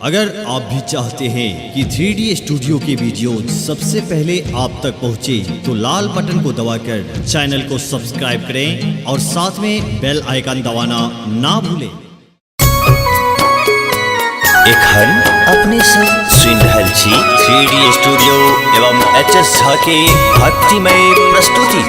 अगर आप भी चाहते हैं कि 3D स्टूडियो के वीडियो सबसे पहले आप तक पहुंचे तो लाल बटन को दबाकर चैनल को सब्सक्राइब करें और साथ में बेल आइकन दबाना ना भूलें। एखन अपने सब सुन रहल छी 3D स्टूडियो एवं HS झा के भक्तिमय प्रस्तुति।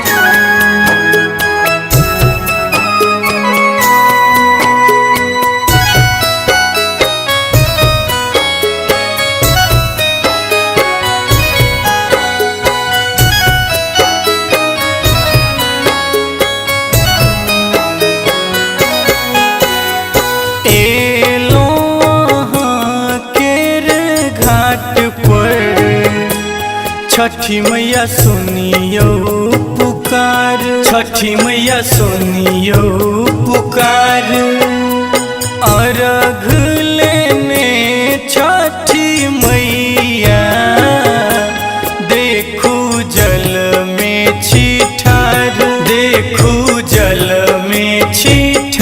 छठी मैया सुनियो पुकार, छठी मैया सुनियो पुकार। अर्घ लेने छठी मैया देखू जल में छिठार, देखू जल में छिठार।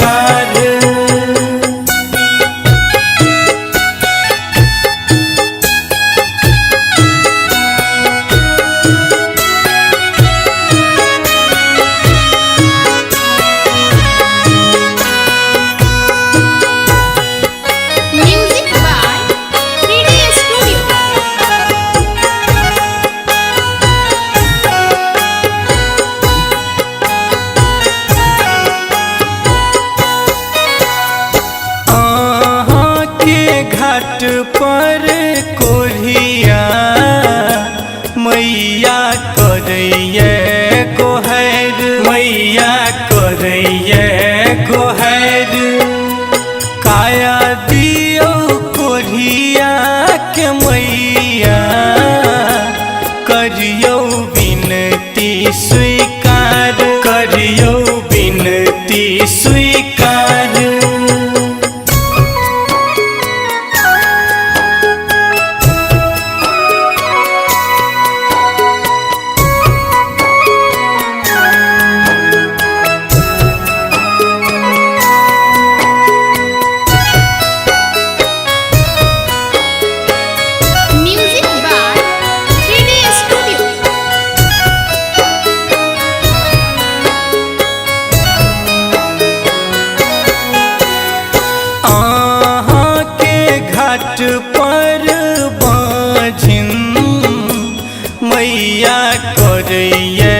घाट पर कोरिया मैया करैये गोहर, मैया करैये गोहर। काया दियो कोरिया के मैया करियो विनती स्वीकार, करियो विनती स्वीकार। घाट पर बाझिन मैया करैये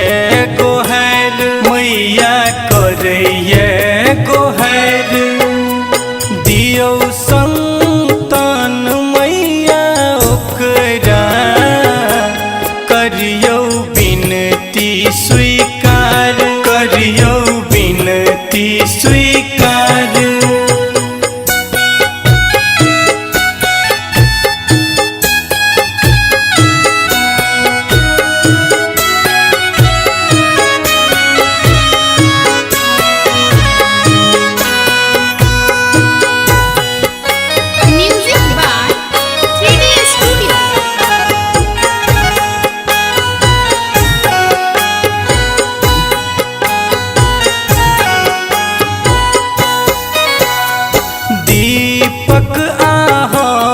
गोहर, मैया करैये गोहर। दियो संतान मैया ओकरा करियो विनती स्वीकार, करियो विनती स्वीकार। दीपक आहा